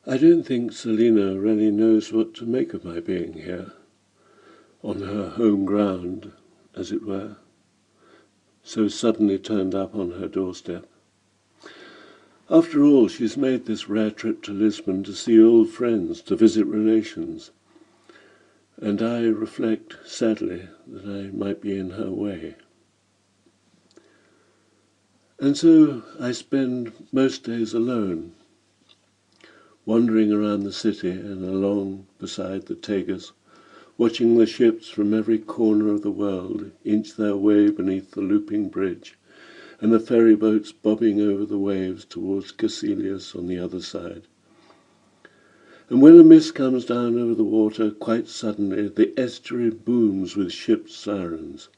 I don't think Selina really knows what to make of my being here, on her home ground, as it were, so suddenly turned up on her doorstep. After all, she's made this rare trip to Lisbon to see old friends, to visit relations, and I reflect, sadly, that I might be in her way. And so I spend most days alone, wandering around the city and along beside the Tagus, watching the ships from every corner of the world inch their way beneath the looping bridge, and the ferry boats bobbing over the waves towards Caecilius on the other side. And when a mist comes down over the water, quite suddenly the estuary booms with ship sirens.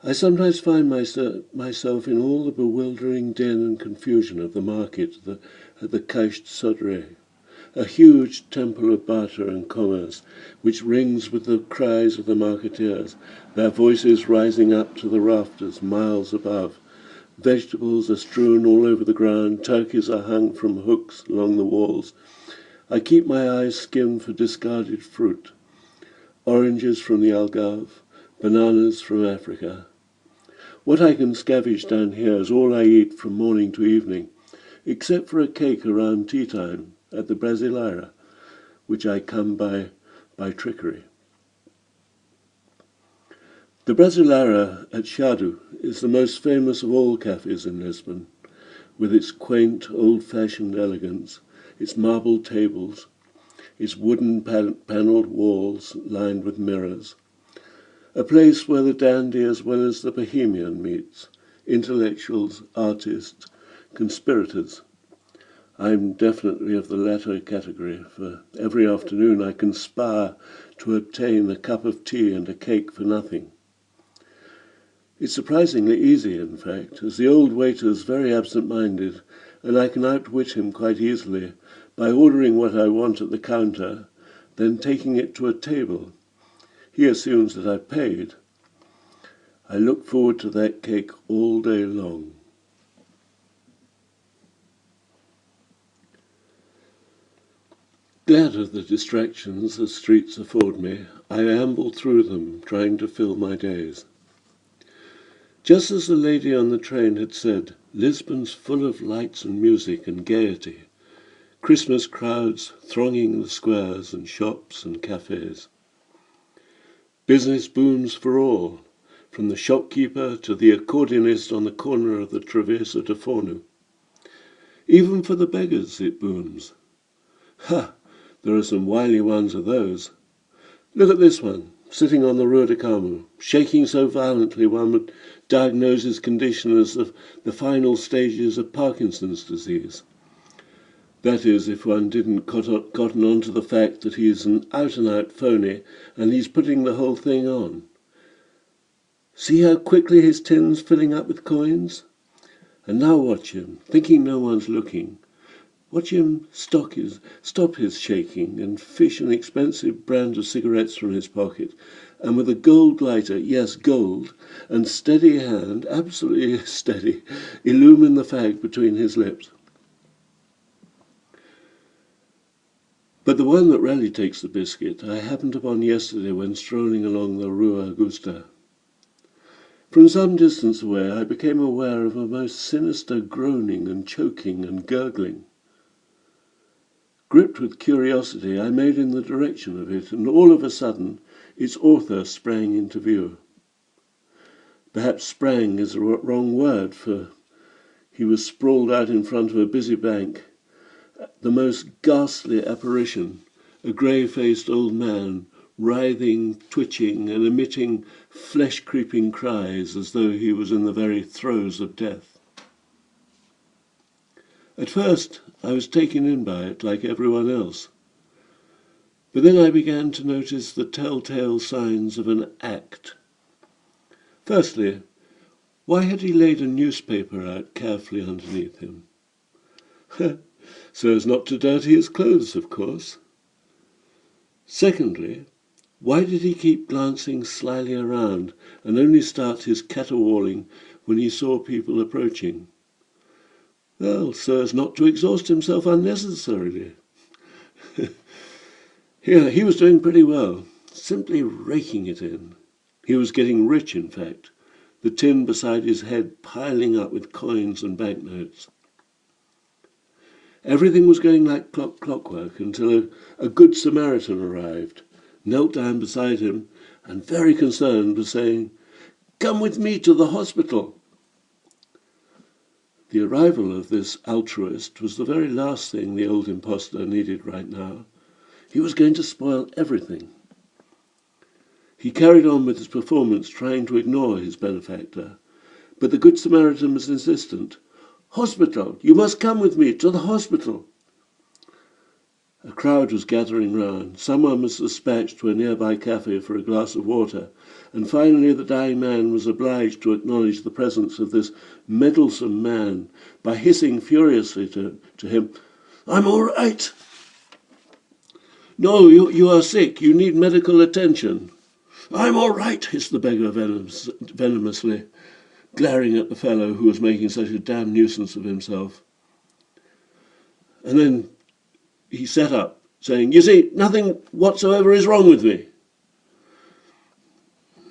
I sometimes find myself in all the bewildering din and confusion of the market at the Caixo Sodré, a huge temple of barter and commerce, which rings with the cries of the marketeers, their voices rising up to the rafters miles above. Vegetables are strewn all over the ground, turkeys are hung from hooks along the walls. I keep my eyes skimmed for discarded fruit, oranges from the Algarve, bananas from Africa. What I can scavenge down here is all I eat from morning to evening, except for a cake around tea time at the Brasileira, which I come by trickery. The Brasileira at Chiado is the most famous of all cafes in Lisbon, with its quaint, old-fashioned elegance, its marble tables, its wooden panelled walls lined with mirrors. A place where the dandy as well as the bohemian meets, intellectuals, artists, conspirators. I'm definitely of the latter category, for every afternoon I conspire to obtain a cup of tea and a cake for nothing. It's surprisingly easy, in fact, as the old waiter is very absent-minded, and I can outwit him quite easily by ordering what I want at the counter, then taking it to a table. He assumes that I've paid. I look forward to that cake all day long. Glad of the distractions the streets afford me, I amble through them, trying to fill my days. Just as the lady on the train had said, Lisbon's full of lights and music and gaiety, Christmas crowds thronging the squares and shops and cafes. Business booms for all, from the shopkeeper to the accordionist on the corner of the Travessa de Forno. Even for the beggars it booms. Ha! There are some wily ones of those. Look at this one, sitting on the Rua de Carmo, shaking so violently one would diagnose his condition as the final stages of Parkinson's disease. That is, if one didn't cotton on to the fact that he's an out-and-out phony and he's putting the whole thing on. See how quickly his tin's filling up with coins? And now watch him, thinking no one's looking. Watch him stop his shaking and fish an expensive brand of cigarettes from his pocket, and with a gold lighter, yes, gold, and steady hand, absolutely steady, illumine the fag between his lips. But the one that really takes the biscuit I happened upon yesterday when strolling along the Rua Augusta. From some distance away I became aware of a most sinister groaning and choking and gurgling. Gripped with curiosity, I made in the direction of it, and all of a sudden its author sprang into view. Perhaps sprang is the wrong word, for he was sprawled out in front of a busy bank, the most ghastly apparition, a grey-faced old man, writhing, twitching, and emitting flesh-creeping cries as though he was in the very throes of death. At first, I was taken in by it like everyone else. But then I began to notice the telltale signs of an act. Firstly, why had he laid a newspaper out carefully underneath him? So as not to dirty his clothes, of course. Secondly, why did he keep glancing slyly around and only start his caterwauling when he saw people approaching? well, so as not to exhaust himself unnecessarily. Here, he was doing pretty well, simply raking it in. He was getting rich, in fact, the tin beside his head piling up with coins and banknotes. Everything was going like clockwork until a good Samaritan arrived, knelt down beside him, and very concerned was saying, "Come with me to the hospital." The arrival of this altruist was the very last thing the old impostor needed right now. He was going to spoil everything. He carried on with his performance, trying to ignore his benefactor. But the Good Samaritan was insistent. "Hospital! You must come with me to the hospital!" A crowd was gathering round. Someone was dispatched to a nearby cafe for a glass of water, and finally the dying man was obliged to acknowledge the presence of this meddlesome man by hissing furiously to him, "I'm all right." "No, you are sick. You need medical attention." "I'm all right," hissed the beggar venomously, glaring at the fellow who was making such a damn nuisance of himself. And then he sat up, saying, "You see, nothing whatsoever is wrong with me."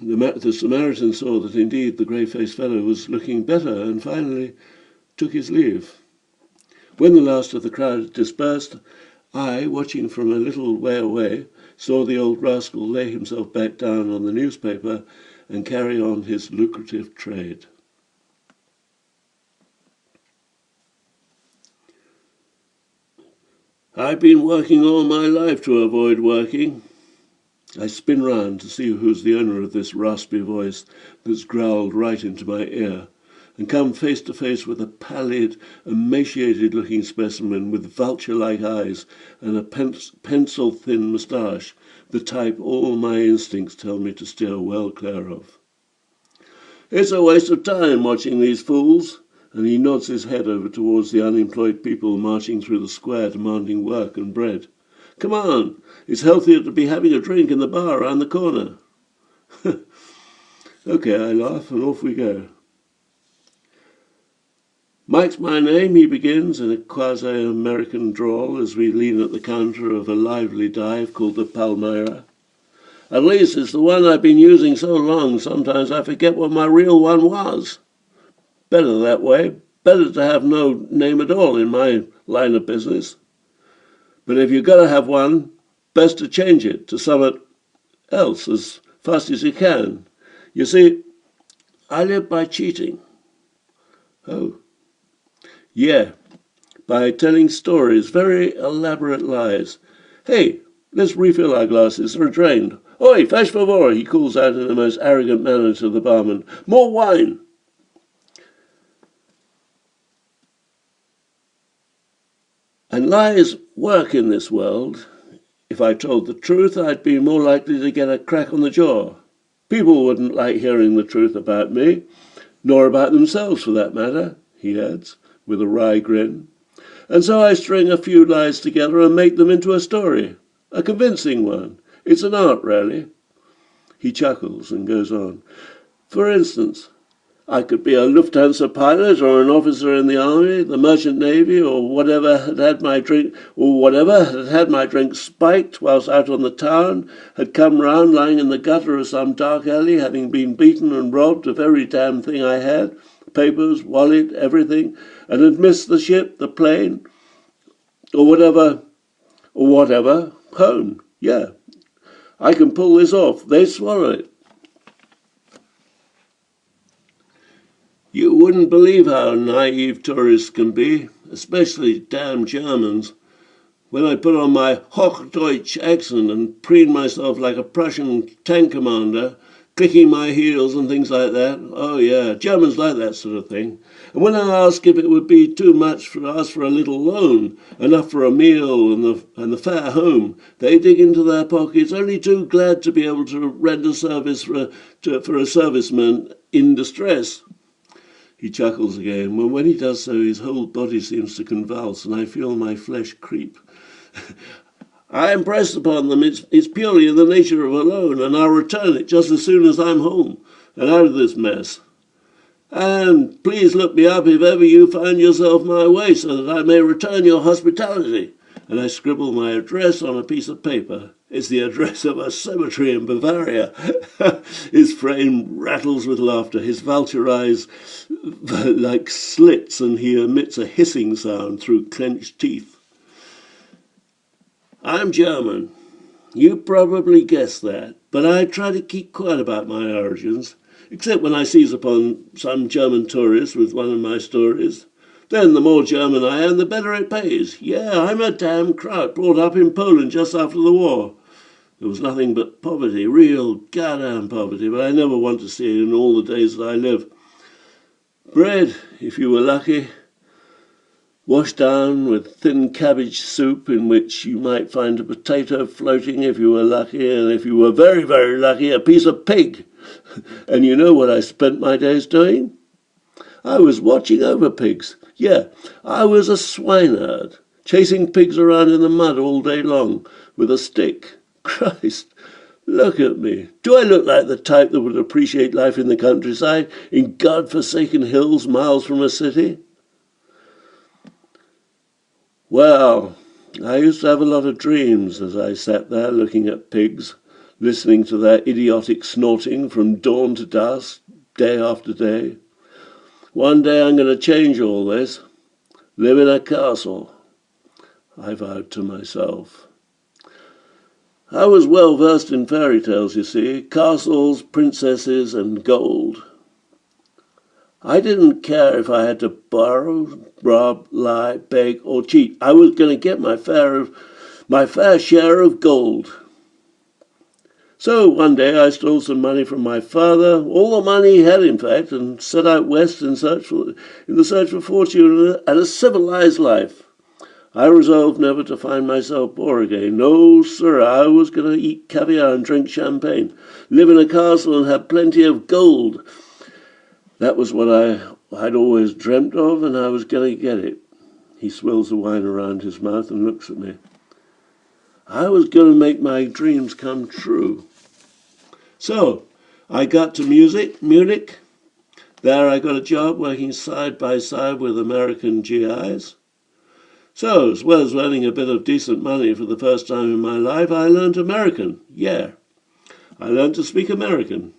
The Samaritan saw that indeed the grey-faced fellow was looking better, and finally took his leave. When the last of the crowd had dispersed, I, watching from a little way away, saw the old rascal lay himself back down on the newspaper and carry on his lucrative trade. "I've been working all my life to avoid working." I spin round to see who's the owner of this raspy voice that's growled right into my ear, and come face to face with a pallid, emaciated-looking specimen with vulture-like eyes and a pencil-thin moustache, the type all my instincts tell me to steer well clear of. "It's a waste of time watching these fools," and he nods his head over towards the unemployed people marching through the square demanding work and bread. "Come on, it's healthier to be having a drink in the bar around the corner." Okay, I laugh, and off we go. "Mike's my name," he begins in a quasi-American drawl as we lean at the counter of a lively dive called the Palmyra. "At least it's the one I've been using so long, sometimes I forget what my real one was. Better that way. Better to have no name at all in my line of business. But if you've got to have one, best to change it to something else as fast as you can. You see, I live by cheating." "Oh." "Yeah, by telling stories, very elaborate lies. Hey, let's refill our glasses, they're drained. Oi, faz favor," he calls out in the most arrogant manner to the barman. "More wine." And lies work in this world. If I told the truth, I'd be more likely to get a crack on the jaw. People wouldn't like hearing the truth about me, nor about themselves for that matter, he adds, with a wry grin. And so I string a few lies together and make them into a story, a convincing one. It's an art, really. He chuckles and goes on. For instance, I could be a Lufthansa pilot or an officer in the army, the merchant navy, or whatever had had my drink spiked whilst out on the town, had come round lying in the gutter of some dark alley, having been beaten and robbed of every damn thing I had, papers, wallet, everything, and had missed the ship, the plane, or whatever, home. Yeah, I can pull this off. They swallow it. You wouldn't believe how naive tourists can be, especially damn Germans. When I put on my Hochdeutsch accent and preen myself like a Prussian tank commander, clicking my heels and things like that. Oh yeah, Germans like that sort of thing. And when I ask if it would be too much for us for a little loan, enough for a meal and the fare home, they dig into their pockets, only too glad to be able to render service for a serviceman in distress. He chuckles again. Well, when he does so, his whole body seems to convulse, and I feel my flesh creep. I impress upon them it's purely in the nature of a loan, and I'll return it just as soon as I'm home and out of this mess. And please look me up if ever you find yourself my way, so that I may return your hospitality. And I scribble my address on a piece of paper. It's the address of a cemetery in Bavaria. His frame rattles with laughter. His vulture eyes like slits, and he emits a hissing sound through clenched teeth. I'm German. You probably guessed that, but I try to keep quiet about my origins, except when I seize upon some German tourist with one of my stories. Then the more German I am, the better it pays. Yeah, I'm a damn Kraut, brought up in Poland just after the war. There was nothing but poverty, real goddamn poverty, but I never want to see it in all the days that I live. Bread, if you were lucky, washed down with thin cabbage soup in which you might find a potato floating if you were lucky, and if you were very, very lucky, a piece of pig. And you know what I spent my days doing? I was watching over pigs. Yeah, I was a swineherd, chasing pigs around in the mud all day long with a stick. Christ, look at me. Do I look like the type that would appreciate life in the countryside, in God-forsaken hills miles from a city? Well, I used to have a lot of dreams as I sat there looking at pigs, listening to their idiotic snorting from dawn to dusk, day after day. One day I'm going to change all this, live in a castle, I vowed to myself. I was well versed in fairy tales, you see, castles, princesses, and gold. I didn't care if I had to borrow, rob, lie, beg, or cheat. I was going to get my fair share of gold. So one day I stole some money from my father, all the money he had, in fact, and set out west in the search for fortune and a civilized life. I resolved never to find myself poor again. No, sir, I was going to eat caviar and drink champagne, live in a castle and have plenty of gold. That was what I'd always dreamt of, and I was going to get it. He swills the wine around his mouth and looks at me. I was going to make my dreams come true. So, I got to Munich. There I got a job working side by side with American GIs. So, as well as earning a bit of decent money for the first time in my life, I learned American. Yeah, I learned to speak American.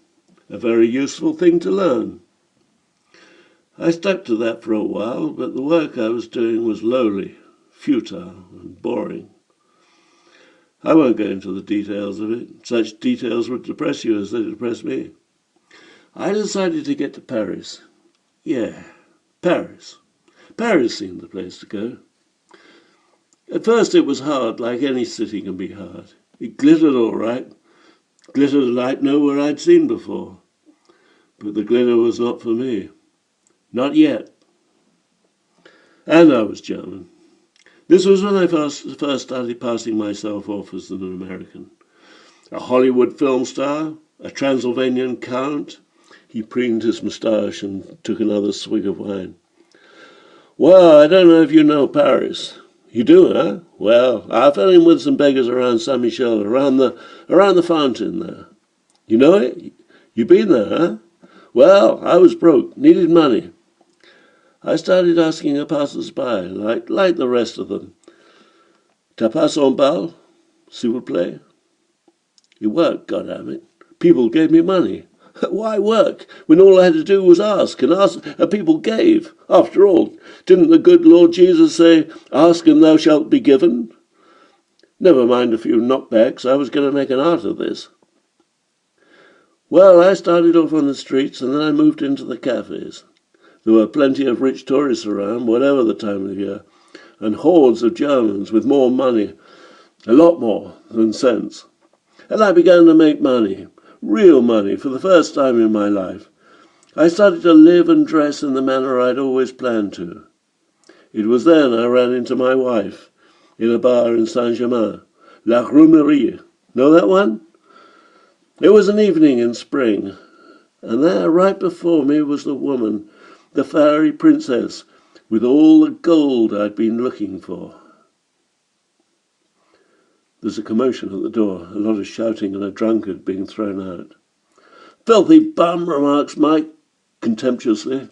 A very useful thing to learn. I stuck to that for a while, but the work I was doing was lowly, futile, and boring. I won't go into the details of it. Such details would depress you as they depress me. I decided to get to Paris. Yeah, Paris. Paris seemed the place to go. At first it was hard, like any city can be hard. It glittered all right. Glittered like nowhere I'd seen before. But the glitter was not for me. Not yet. And I was German. This was when I first started passing myself off as an American. A Hollywood film star, a Transylvanian count. He preened his moustache and took another swig of wine. Well, I don't know if you know Paris. You do, huh? Well, I fell in with some beggars around Saint-Michel, around the fountain there. You know it? You been there, huh? Well, I was broke, needed money. I started asking a passers-by, like the rest of them. Tapas en bal, s'il vous plaît. It worked, goddammit. People gave me money. Why work, when all I had to do was ask, and people gave? After all, didn't the good Lord Jesus say, ask and thou shalt be given? Never mind a few knockbacks, I was going to make an art of this. Well, I started off on the streets, and then I moved into the cafes. There were plenty of rich tourists around, whatever the time of year, and hordes of Germans with more money, a lot more than sense. And I began to make money, real money, for the first time in my life. I started to live and dress in the manner I'd always planned to. It was then I ran into my wife in a bar in Saint-Germain, La Rumerie. Know that one? It was an evening in spring, and there, right before me, was the woman, the fairy princess, with all the gold I'd been looking for. There's a commotion at the door, a lot of shouting and a drunkard being thrown out. Filthy bum, remarks Mike. contemptuously.